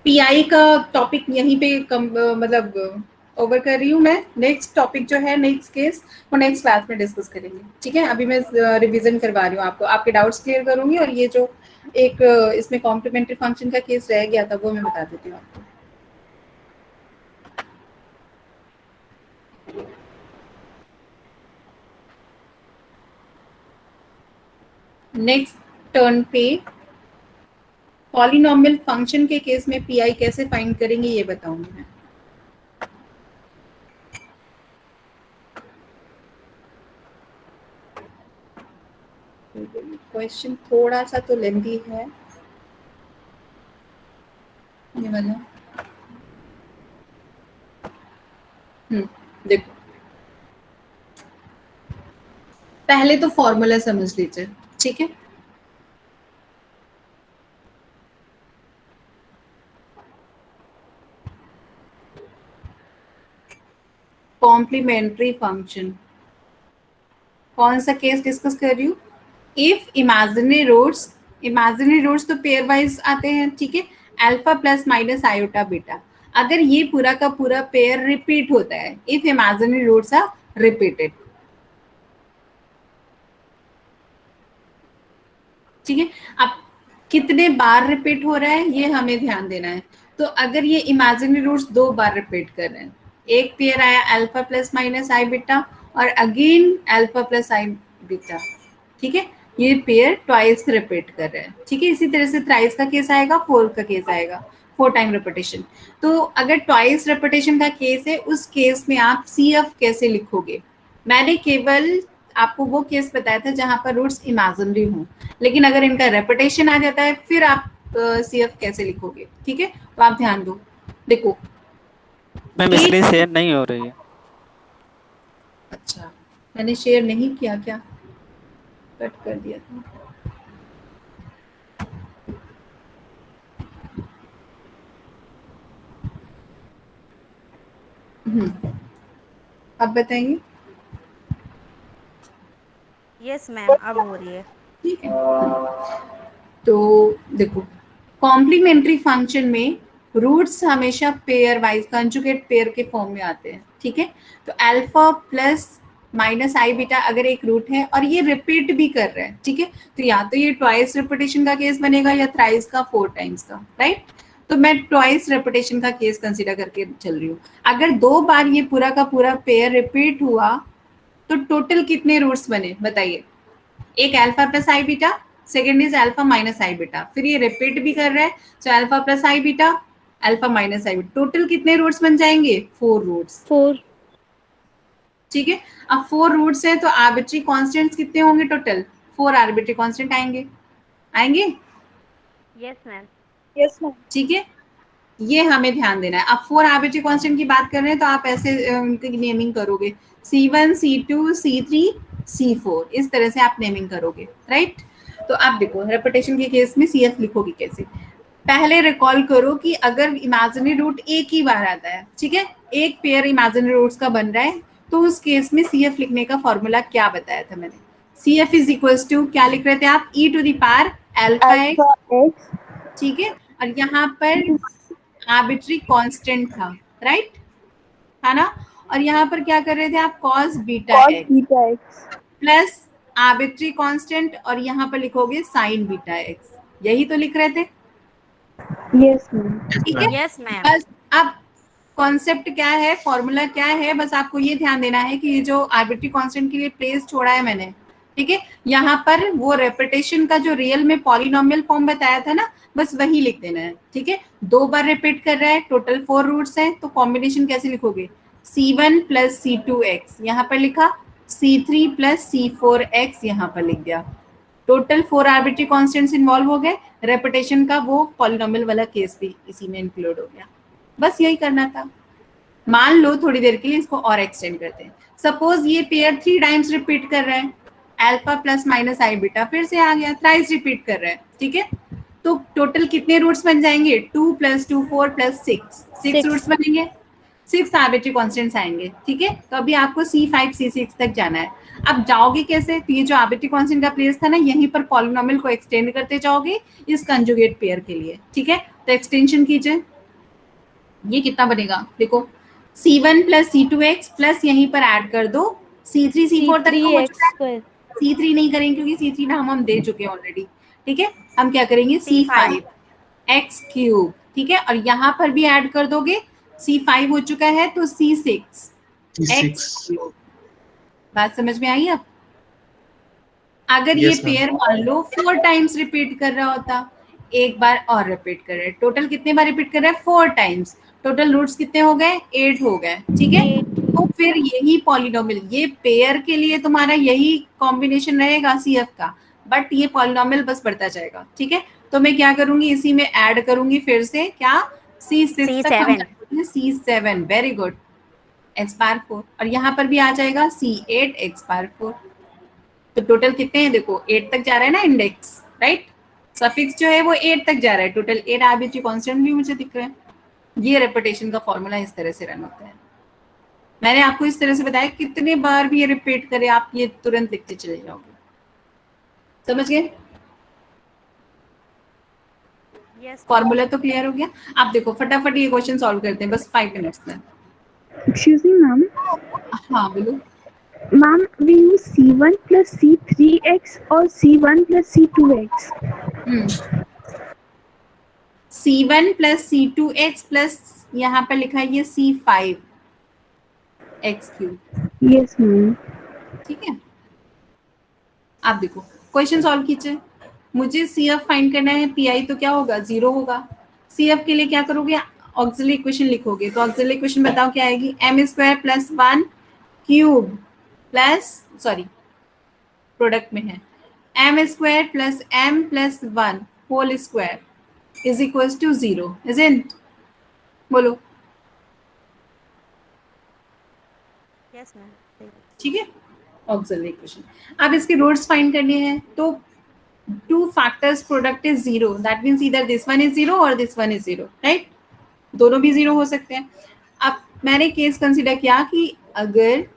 पीआई का टॉपिक यहीं पे मतलब ओवर कर रही हूँ मैं, नेक्स्ट टॉपिक जो है नेक्स्ट केस वो नेक्स्ट क्लास में डिस्कस करेंगे, ठीक है, अभी मैं रिवीजन करवा रही हूँ आपको, आपके डाउट्स क्लियर करूंगी, और ये जो एक इसमें कॉम्प्लीमेंट्री फंक्शन का केस रह गया था वो मैं बता देती हूँ आपको। नेक्स्ट टर्न पे पॉलिनोमियल फंक्शन के केस में पीआई कैसे फाइंड करेंगे ये बताऊंगी मैं। क्वेश्चन थोड़ा सा तो लेंथी है ये वाला। देखो पहले तो फॉर्मूला समझ लीजिए, ठीक है, कॉम्प्लीमेंट्री फंक्शन कौन सा केस डिस्कस कर रही हूँ, इफ इमेजिनरी रूट्स तो पेयर वाइज आते हैं, ठीक है, alpha plus minus iota beta, अगर ये पूरा का पूरा पेयर रिपीट होता है, if imaginary roots are repeated, ठीक है, अब कितने बार रिपीट हो रहा है ये हमें ध्यान देना है। तो अगर ये इमेजिनरी रूट्स 2 बार रिपीट कर रहे हैं, एक पेयर आया अल्फा प्लस माइनस आई बीटा और अगेन अल्फा प्लस आई बीटा, ठीक है, ये पेयर ट्वाइस रिपीट कर रहे हैं, ठीक है, इसी तरह से थ्राइस का केस आएगा, 4 का केस आएगा, 4 टाइम रिपीटेशन। तो अगर ट्वाइस रिपीटेशन का केस है उस केस में आप CF कैसे लिखोगे, मैंने केवल आपको वो केस बताया था जहां पर रूट्स इमेजिनरी हों, लेकिन अगर इनका रेपिटेशन आ जाता है फिर आप CF कैसे लिखोगे, ठीक है, तो आप ध्यान दो। देखो मैम स्क्रीन शेयर नहीं हो रही है। अच्छा, मैंने शेयर नहीं किया क्या? कट कर दिया था। अब बताइए। यस मैम, अब हो रही है। ठीक है, तो देखो, कॉम्प्लीमेंट्री फंक्शन में रूट्स हमेशा पेयर वाइज कंजुगेट पेयर के फॉर्म में आते हैं। ठीक है, तो अल्फा प्लस माइनस आई बीटा अगर एक रूट है और ये रिपीट भी कर रहा है, ठीक है, तो या तो ये ट्वाइस रिपीटेशन का केस बनेगा या थ्राइस का, 4 टाइम्स का, राइट। तो मैं ट्वाइस रिपीटेशन का केस कंसीडर करके चल रही हूँ। अगर 2 बार ये पूरा का पूरा पेयर रिपीट हुआ तो टोटल कितने रूट्स बने बताइए? एक alpha plus I beta, second is alpha minus I beta, फिर ये रिपीट भी कर रहा है, तो अल्फा प्लस आई बीटा, अल्फा माइनस आई बीटा, टोटल कितने रूट्स बन जाएंगे? 4 रूट्स। 4। ठीक है, अब 4 रूट्स है तो आर्बिट्री कांस्टेंट्स कितने होंगे टोटल? 4 आर्बिट्री कांस्टेंट आएंगे, आएंगे। Yes ma'am. Yes ma'am. ठीक है, ये हमें ध्यान देना है। अब 4 आर्बिट्री कांस्टेंट की बात कर रहे हैं तो आप ऐसे उनकी नेमिंग करोगे, C1 C2 C3 C4, इस तरह से आप नेमिंग करोगे, राइट। तो आप देखो रेपिटेशन के केस में CF लिखोगे कैसे। पहले रिकॉल करो कि अगर इमेजिनरी रूट एक ही बार आता है, ठीक है, एक पेयर इमेजिनरी रूट्स का बन रहा है, तो उस केस में CF लिखने का फॉर्मूला क्या बताया था मैंने? CF इज इक्वल्स टू क्या लिख रहे थे आप? E to the power alpha x, ठीक है, और यहाँ पर आर्बिट्री कांस्टेंट था, राइट, है ना, और यहाँ पर क्या कर रहे थे आप? Cos beta x plus arbitrary constant, और यहाँ पर लिखोगे साइन बीटा एक्स, यही तो लिख रहे थे। Yes ma'am. ठीक है, यस मैम। बस अब कॉन्सेप्ट क्या है, फॉर्मूला क्या है, बस आपको ये ध्यान देना है कि ये जो आर्बिट्री कांस्टेंट के लिए प्लेस छोड़ा है मैंने, ठीक है, यहाँ पर वो रेपिटेशन का जो रियल में पॉलिनोमियल फॉर्म बताया था ना, बस वही लिख देना है। ठीक है, 2 बार रिपीट कर रहा है, टोटल 4 रूट्स हैं, तो कॉम्बिनेशन कैसे लिखोगे? C1 प्लस C2x यहाँ पर लिखा, C3 प्लस C4x यहाँ पर लिख दिया, टोटल 4 आर्बिट्री कॉन्स्टेंट्स इन्वॉल्व हो गए, रेपिटेशन का वो पॉलिनोमियल वाला केस भी इसी में इंक्लूड हो गया। बस यही करना था। मान लो थोड़ी देर के लिए इसको और एक्सटेंड करते हैं, सपोज ये पेयर 3 टाइम्स रिपीट कर रहा है, अल्फा प्लस माइनस आई बीटा फिर से आ गया, थ्राइस रिपीट कर रहा है, ठीक है, तो टोटल कितने रूट्स बन जाएंगे? 2 + 2 4 + 6 रूट्स बनेंगे, 6 आर्बिट्री कॉन्स्टेंट्स आएंगे। ठीक है, तो अभी आपको C5 C6 तक जाना है। अब जाओगे कैसे? तो ये जो आर्बिट्री कांस्टेंट का प्लेस था ना, यहीं पर पॉलिनोमियल को एक्सटेंड करते जाओगे इस कंजुगेट पेयर के लिए। ठीक है, तो एक्सटेंशन कीजिए, ये कितना बनेगा देखो, C1 + C2x प्लस यहीं पर ऐड कर दो C3 C4 तक का हो चुका है। C3 नहीं करेंगे क्योंकि C3 ना हम दे चुके हैं ऑलरेडी। ठीक है, हम क्या करेंगे? C5 x³। ठीक है, और यहाँ पर भी ऐड कर दोगे, C5 हो चुका है तो C6 x³। बात समझ में आई? अब अगर ये पेयर मान लो 4 टाइम्स रिपीट कर रहा होता, एक बार और रिपीट कर रहा है, टोटल कितने बार रिपीट कर रहा है? 4 टाइम्स, टोटल रूट्स कितने हो गए? 8 हो गए। ठीक है, तो फिर यही पॉलिनोमियल, ये पेयर के लिए तुम्हारा यही कॉम्बिनेशन रहेगा CF का, बट ये पॉलिनोमियल बस बढ़ता जाएगा। ठीक है, तो मैं क्या करूंगी, इसी में ऐड करूंगी फिर से क्या? C6 तक हम जाते हैं, C7, वेरी गुड, x⁴, और यहाँ पर भी आ जाएगा C8 x⁴। तो टोटल कितने हैं देखो, 8 तक जा रहा है ना इंडेक्स, राइट, सफिक्स जो है वो 8 तक जा रहा है, टोटल 8 आर्बिट्री कांस्टेंट भी मुझे दिख रहे हैं। ये रेपिटेशन का फॉर्मूला इस तरह से रन होता है। मैंने आपको इस तरह से बताया, कितने बार भी ये रिपीट करे आप ये तुरंत लिखते चले जाओगे। समझ गए? फॉर्मूला तो क्लियर हो गया। आप देखो फटाफट ये क्वेश्चन सॉल्व करते हैं, बस 5 मिनट्स में। Excuse me ma'am. हाँ बोलो ma'am, we use C1 plus C3x और C1 plus C2x। C1 plus C2x plus यहाँ पर लिखा है ये C5 x³। Yes ma'am. ठीक है, आप देखो क्वेश्चन सॉल्व कीजिए। मुझे CF फाइंड करना है, PI तो क्या होगा? 0 होगा। CF के लिए क्या करोगे? ऑक्सिलरी इक्वेशन लिखोगे, तो ऑक्सिलरी इक्वेशन बताओ क्या आएगी? m² + 1 cube plus, sorry product में है, m² + m + 1 whole square is equals to 0, isn't? बोलो यस मैम। ठीक है, ऑक्सिलरी इक्वेशन। अब इसके रूट्स फाइंड करने हैं, तो two factors product is zero, that means either this one is zero और this one is zero, right? दोनों भी जीरो हो सकते हैं। अब मैंने केस कंसिडर किया कि अगर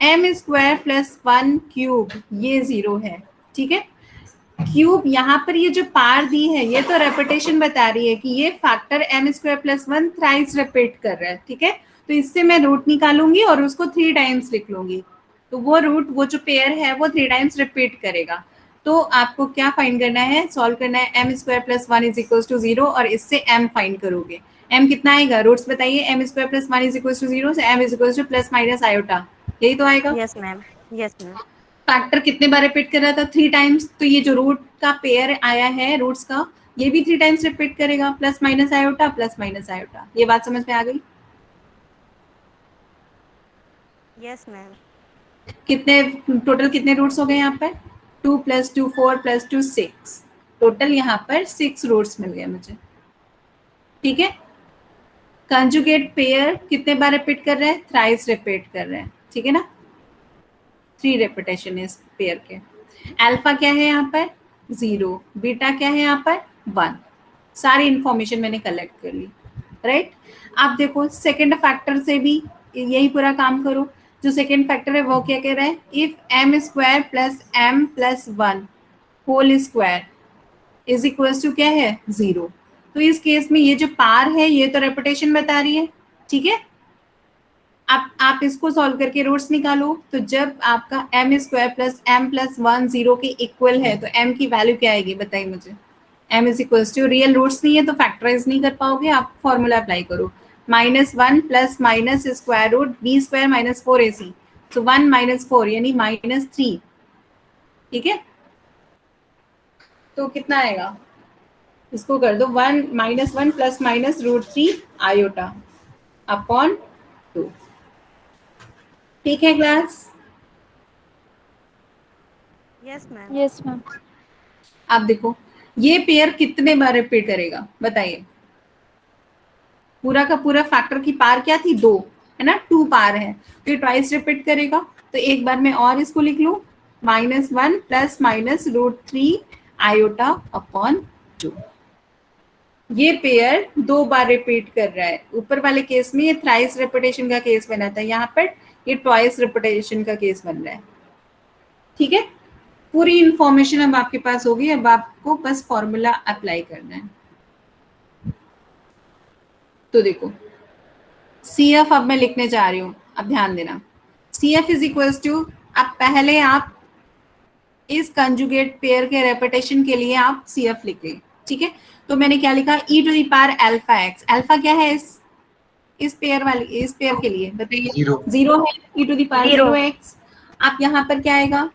m square plus one cube ये जीरो है, ठीक है, क्यूब यहाँ पर ये जो पार दी है ये तो रेपिटेशन बता रही है कि ये factor m square plus one thrice repeat कर रहा है, ठीक है, तो इससे मैं रूट निकालूंगी और उसको 3 टाइम्स लिख लूंगी, तो वो रूट, वो जो पेयर है वो 3 टाइम्स रिपीट करेगा। तो आपको क्या फाइंड करना है, सॉल्व करना है m square plus one is equal to zero, और इससे एम फाइंड करोगे। एम कितना आएगा, रूट्स बताइए, M square plus one is equal to zero से M is equal to plus minus iota, यही तो आएगा। Yes ma'am. Yes ma'am. Factor कितने बार रिपीट कर रहा था, 3 टाइम्स, तो ये जो रूट का पेयर आया है रूट्स का, ये भी 3 टाइम्स रिपीट करेगा, plus minus iota plus minus iota. ये बात समझ में आ गई? Yes ma'am. कितने टोटल कितने रूट्स हो गए यहाँ पर, 2 + 2 4 + 2 6, टोटल यहाँ पर 6 रूट्स मिल गए मुझे, ठीक है। कंजुगेट पेयर कितने बार रिपीट कर रहे हैं, थ्राइस रिपीट कर रहे हैं, ठीक है ना, 3 रेपिटेशन है इस पेयर के। अल्फा क्या है यहाँ पर 0, बीटा क्या है यहाँ पर 1, सारी इंफॉर्मेशन मैंने कलेक्ट कर ली, राइट। आप देखो सेकंड फैक्टर से भी यही पूरा काम करो। जो सेकंड फैक्टर है वो क्या कह रहा है, if m square plus m plus one whole square is equal to क्या है 0, तो इस केस में ये जो पार है ये तो रेपिटेशन बता रही है, ठीक है। आप इसको सॉल्व करके रूट्स निकालो, तो जब आपका m square plus m plus one 0 के इक्वल है तो एम की वैल्यू क्या आएगी बताइए मुझे। M is equal to, real roots नहीं है तो फैक्टराइज नहीं कर पाओगे, आप फॉर्मूला अप्लाई करो, -1 plus minus square root b square minus 4ac, तो 1 - 4 यानी -3, ठीक है। तो कितना आएगा, इसको कर दो, 1 प्लस माइनस √3 आयोटा अपॉन 2, ठीक है class. Yes ma'am. Yes ma'am. आप देखो ये पेयर कितने बार रिपीट करेगा बताइए, पूरा का पूरा फैक्टर की पार क्या थी 2, है ना, 2 पार है, तो ये ट्वाइस रिपीट करेगा। तो एक बार मैं और इसको लिख लूं, -1 प्लस माइनस √3 आयोटा अपॉन 2, ये पेयर 2 बार रिपीट कर रहा है। ऊपर वाले केस में ये थ्राइस रिपीटेशन का केस बना था, यहाँ पर ये ट्वाइस रिपीटेशन का केस बन रहा है, ठीक है। पूरी इंफॉर्मेशन अब आपके पास होगी, अब आपको बस फॉर्मूला अप्लाई करना है। तो देखो CF अब मैं लिखने जा रही हूँ, अब ध्यान देना, CF इज इक्वल टू, अब पहले आप इस कंजुगेट पेयर के रेपिटेशन के लिए आप CF लिखें, ठीक है। तो मैंने क्या लिखा, e⁴ अल्फा x, अल्फा क्या है इस पेयर वाले, इस पेयर के लिए बताइए, 0 है, e⁴ 0x। आप यहाँ पर क्या आएगा,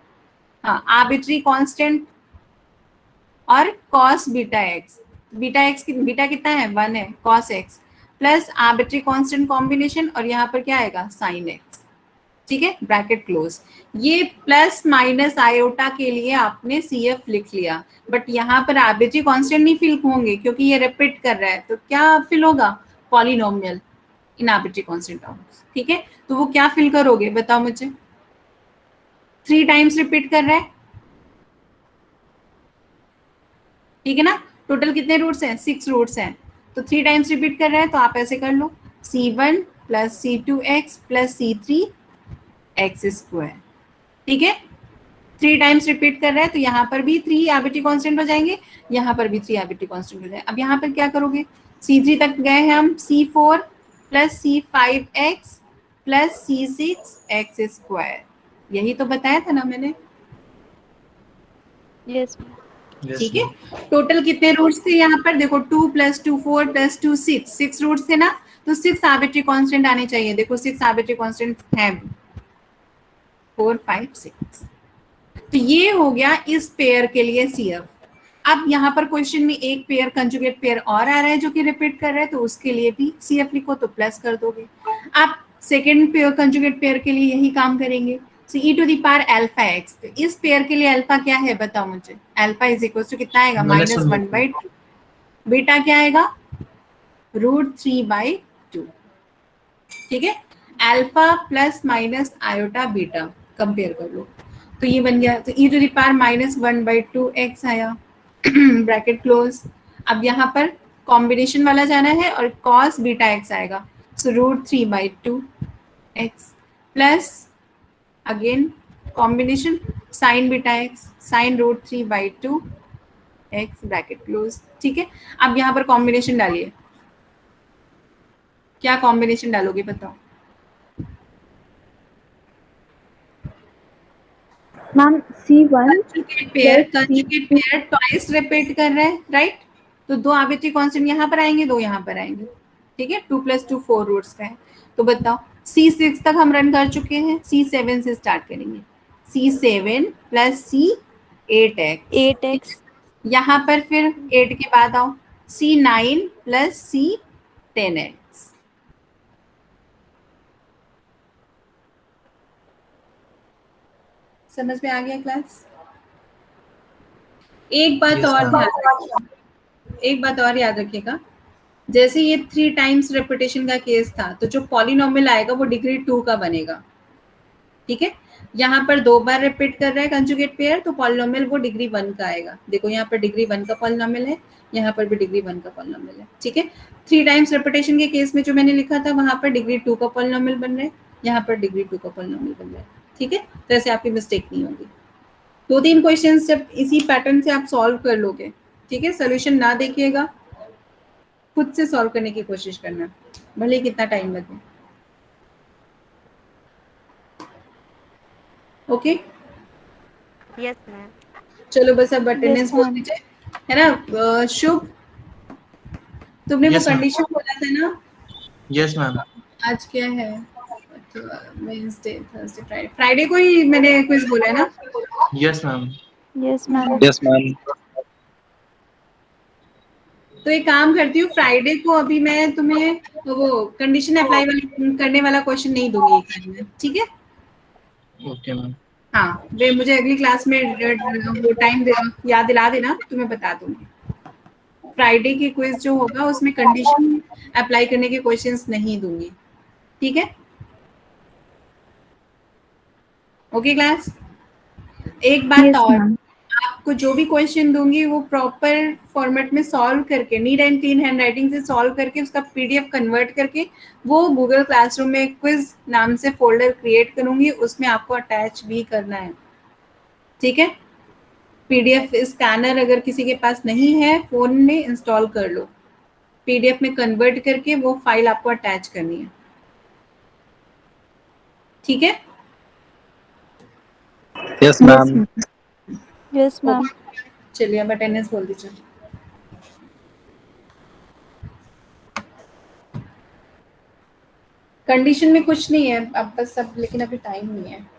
हाँ आर्बिट्री कांस्टेंट और cos बीटा x, बीटा कितना है 1 है, cos x plus arbitrary constant combination, और यहाँ पर क्या आएगा sin x, ठीक है, ब्रैकेट क्लोज। ये प्लस माइनस आयोटा के लिए आपने CF लिख लिया, बट यहाँ पर आर्बिट्री कांस्टेंट नहीं फिल होंगे क्योंकि ये रिपीट कर रहा है, तो क्या फिल होगा, पॉलिनोमियल इन आर्बिट्री कांस्टेंट टर्म्स, ठीक है। तो वो क्या फिल करोगे बताओ मुझे, 3 टाइम्स रिपीट कर रहा है, ठीक है ना, टोटल कितने रूट्स हैं 6 रूट्स हैं, तो 3 टाइम्स रिपीट कर रहा है, तो आप ऐसे कर लो C1 + C2x + C3x², ठीक है। 3 टाइम्स रिपीट कर रहा है तो यहाँ पर भी 3 आर्बिट्री कांस्टेंट हो जाएंगे, यहाँ पर भी 3 आर्बिट्री कांस्टेंट हो जाए। अब यहाँ पर क्या करोगे, C3 तक गए हैं हम, C4 + C5x + C6x², यही तो बताया था ना मैंने, यस ठीक है। टोटल कितने रूट्स थे यहाँ पर देखो, 2 + 2 4 + 2 6 रूट्स थे ना, तो 6 आर्बिट्री कांस्टेंट आने चाहिए, देखो 6 आर्बिट्री कांस्टेंट हैं, 4 5 6, तो ये हो गया इस पेयर के लिए CF। अब यहाँ पर क्वेश्चन में एक पेयर कंजुगेट पेयर और आ रहा है जो कि रिपीट कर रहा है, तो उसके लिए भी CF लिखो तो प्लस कर दोगे। आप सेकेंड पेयर कंजुगेट पेयर के लिए यही काम करेंगे, so e⁴ अल्फा x, तो इस पेयर के लिए अल्फा क्या है बताओ मुझे, अल्फा इज इक्वल टू कितना आएगा -1/2, बीटा क्या आएगा √3/2, ठीक है। Alpha plus minus iota beta compare कर लो, तो ये बन गया, तो e⁻⁻1/2x आया ब्रैकेट क्लोज। अब यहाँ पर कॉम्बिनेशन वाला जाना है और cos बीटा x आएगा, सो √3/2x plus again combination sin beta x sin √3/2x bracket close. ठीक है, अब यहाँ पर कॉम्बिनेशन डालिए, क्या कॉम्बिनेशन डालोगे बताओ? Ma'am C1 conjugate pair twice repeat कर रहे हैं, राइट? तो 2 आर्बिट्री कांस्टेंट यहाँ पर आएंगे, 2 यहाँ पर आएंगे। ठीक है, 2 + 2 4 रूट्स का है। तो बताओ C6 तक हम रन कर चुके हैं, C7 से स्टार्ट करेंगे। C7 + C8x यहाँ पर फिर 8 के बाद आओ C9 + C10x। समझ में आ गया क्लास? एक बात और याद रखिएगा, जैसे ये 3 टाइम्स रेपिटेशन का केस था, तो जो पॉलिनोमियल आएगा वो डिग्री 2 का बनेगा। ठीक है, यहाँ पर 2 बार रिपीट कर रहा है कंजुगेट पेयर, तो पॉलिनोमियल वो डिग्री 1 का आएगा। देखो यहाँ पर डिग्री 1 का पॉलिनोमियल है, यहाँ पर भी डिग्री 1 का पॉलिनोमियल है। ठीक है, 3 टाइम्स रेपिटेशन के केस में जो मैंने लिखा था वहां पर डिग्री 2 का पॉलिनोमियल बन रहा है, यहाँ पर डिग्री 2 का पॉलिनोमियल बन रहा है। ठीक है, तो ऐसे आपकी मिस्टेक नहीं होगी। 2-3 क्वेश्चंस जब इसी पैटर्न से आप सॉल्व कर लोगे, ठीक है, सोल्यूशन ना देखिएगा, खुद से सॉल्व करने की कोशिश करना, भले ही कितना टाइम लगे। Okay, yes ma'am. चलो बस अब अटेंडेंस बोल दीजिए, है ना? शुभ, तुमने वो कंडीशन बोला था ना? Yes ma'am. आज क्या है? वेडनेसडे, थर्सडे, फ्राइडे, फ्राइडे को ही मैंने क्विज बोला है ना? Yes ma'am. Yes ma'am. Yes ma'am. तो एक काम करती हूँ, फ्राइडे को अभी मैं तुम्हें वो कंडीशन अप्लाई करने वाला क्वेश्चन नहीं दूंगी एग्जाम में, ठीक है? Okay ma'am. हाँ, वे मुझे अगली क्लास में वो टाइम याद दिला देना, तो मैं बता दूंगी। फ्राइडे की क्विज जो होगा उसमें कंडीशन अप्लाई करने के क्वेश्चंस नहीं दूंगी, ठीक है? ओके क्लास, एक बात और, आपको जो भी क्वेश्चन दूंगी वो प्रॉपर फॉर्मेट में सॉल्व करके, नीट एंड क्लीन हैंडराइटिंग से सॉल्व करके उसका पीडीएफ कन्वर्ट करके वो गूगल क्लासरूम में क्विज नाम से फोल्डर क्रिएट करूंगी, उसमें आपको अटैच भी करना है। ठीक है, पीडीएफ स्कैनर अगर किसी के पास नहीं है फोन में इंस्टॉल कर लो, पीडीएफ में कन्वर्ट करके वो फाइल आपको अटैच करनी है। ठीक है? Yes ma'am. Yes ma'am. चलिए अब अटेंडेंस बोल दीजिए। कंडीशन में कुछ नहीं है अब बस सब, लेकिन अभी टाइम नहीं है।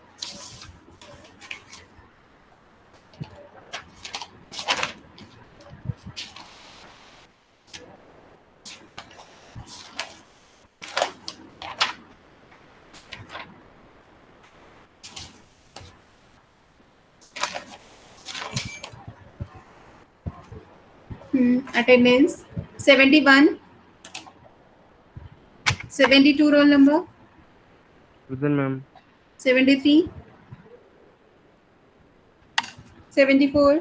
Attendance 71, 72 roll number, present ma'am. 73, 74,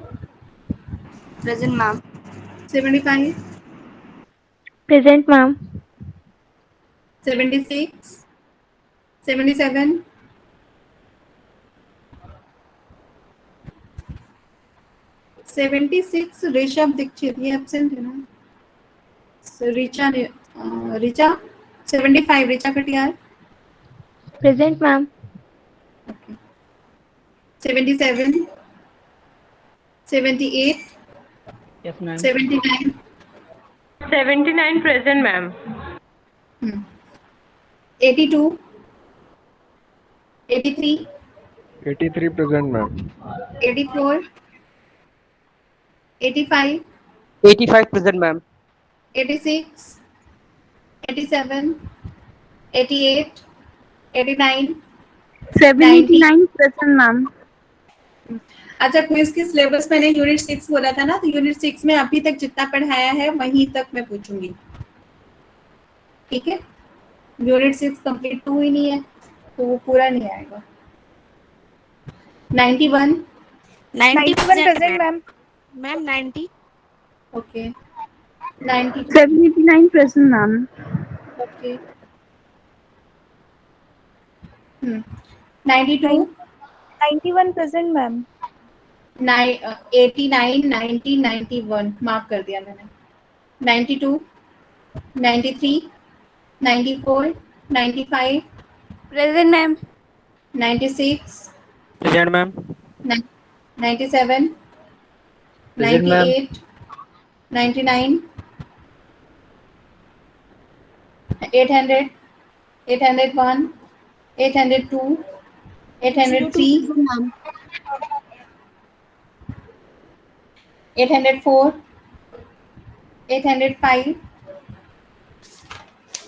present ma'am. 75, present ma'am. 76, 77, 76 Rishabh Dikshit, ये एब्सेंट है ना? रिचा ने Richa 75 Richa Katiyar. Present ma'am. Okay, 77, 78, yes ma'am. 79, 79 present ma'am. 82, 83, 83 present ma'am. 84, 85, 85 present ma'am. 86, 87, 88, 89, 79 present ma'am. अच्छा, क्विज के सिलेबस मैंने यूनिट 6 बोला था ना, तो यूनिट 6 में अभी तक जितना पढ़ाया है वहीं तक मैं पूछूंगी, ठीक है? यूनिट 6 कंप्लीट तो हुई नहीं है, तो वो पूरा नहीं आएगा। 91। 90 present, ma'am. Ma'am 90 okay. 92। 79 present, ma'am. Okay. 92। 91 present, ma'am. 89, 90, 91 mark कर दिया मैंने। 92, 93, 94, 95, present ma'am 96, present ma'am. 97, Present, ma'am. 98, 99, 800, 801, 802, 803, 804, 805,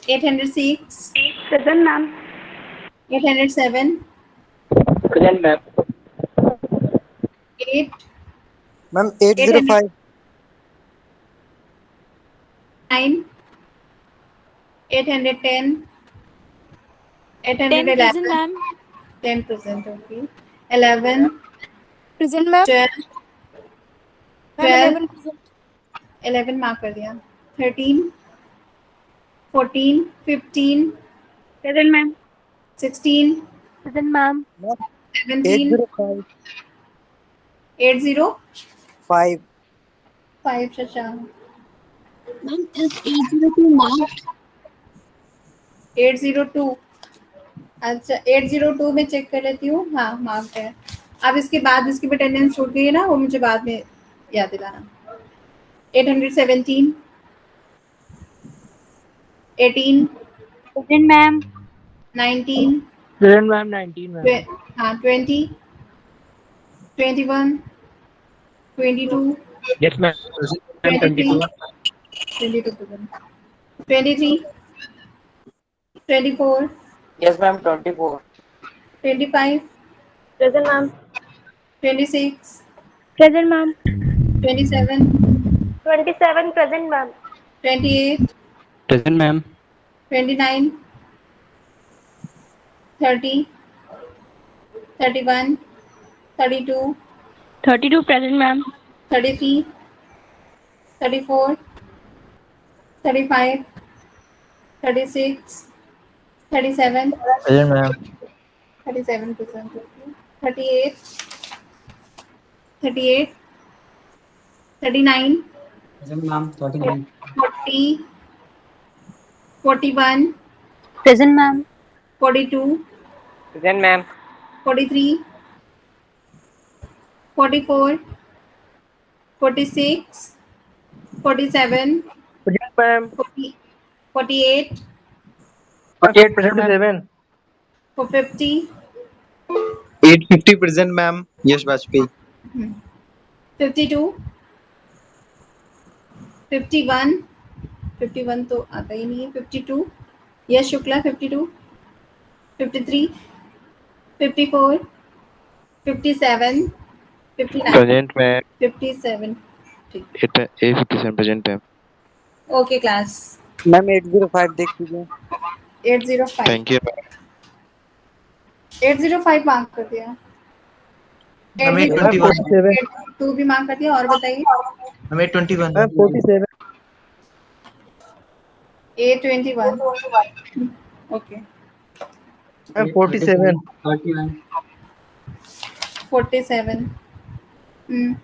806, Present, ma'am. 807, Present, ma'am. 8, ma'am 805 9, 810, 10 present 811, ma'am 10%, okay. 11, present ma'am 12, ma'am 12, 11 present 11 mark कर दिया। 13, 14, 15, Present, ma'am. 16, present ma'am 17, 805 80, 5 5 Shashank. Ma'am 802 marked 802। अच्छा 802 में check कर लेती हूँ। हाँ मार्क्ड है। अब इसके बाद इसकी भी अटेंडेंस छूट गई है ना, वो मुझे बाद में याद दिलाना। 817, 18, present ma'am 19, Present, ma'am. 19, ma'am. हाँ 20, 21, 22, Yes, ma'am. Present, 23, 22. 23, 24, Yes, ma'am. 24. 25, present ma'am 26, Present, ma'am. 27, 27 present ma'am 28, present ma'am. 29, 30, 31, 32, 32 present ma'am 33, 34, 35, 36, 37, Present, ma'am. 37%, 38, 38, 39, Present, ma'am. 39. 40, 41, present ma'am 42, Present, ma'am. 43, 44, 46, 47, Present, ma'am. 40, 48, 48%, ma'am. 50, 850 present ma'am यश वाजपेयी 52, 51, 51 तो आता ही नहीं है। 52 यश Shukla 52, 53, 54, 57, 59, Present, ma'am. 57। ठीक, A57 present, ma'am. Okay class. Ma'am 805 देख लीजिए 805, Thank you, ma'am. 805 mark कर दिया। हमें 802 21. भी मार्क कर दिया। और बताइए। हमें 21. Ma'am, 47. 821, ओके। Ma'am, 47. 31. 47,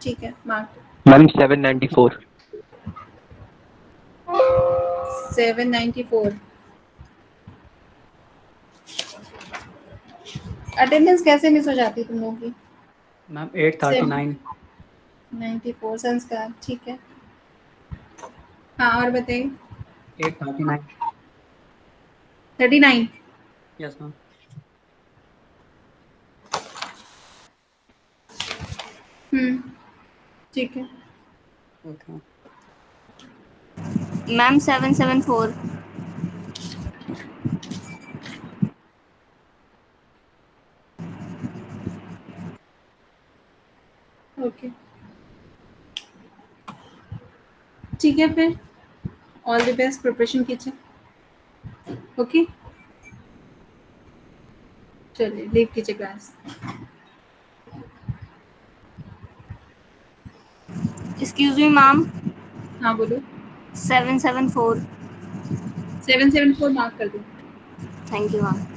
ठीक है मार्क। Ma'am, 794. 794। अटेंडेंस कैसे मिस हो जाती है तुम लोगों की? मैम 839. 94 संस्कार, ठीक है। हाँ और बताइए। 839. 39, Yes, ma'am. ठीक है। Okay. मैम 774 ओके ठीक है, फिर ऑल द बेस्ट, प्रिपरेशन कीजिए। ओके चलिए लीव कीजिए क्लास। Excuse me, ma'am. हाँ बोलो। 774. 774 मार्क कर दो। Thank you, ma'am.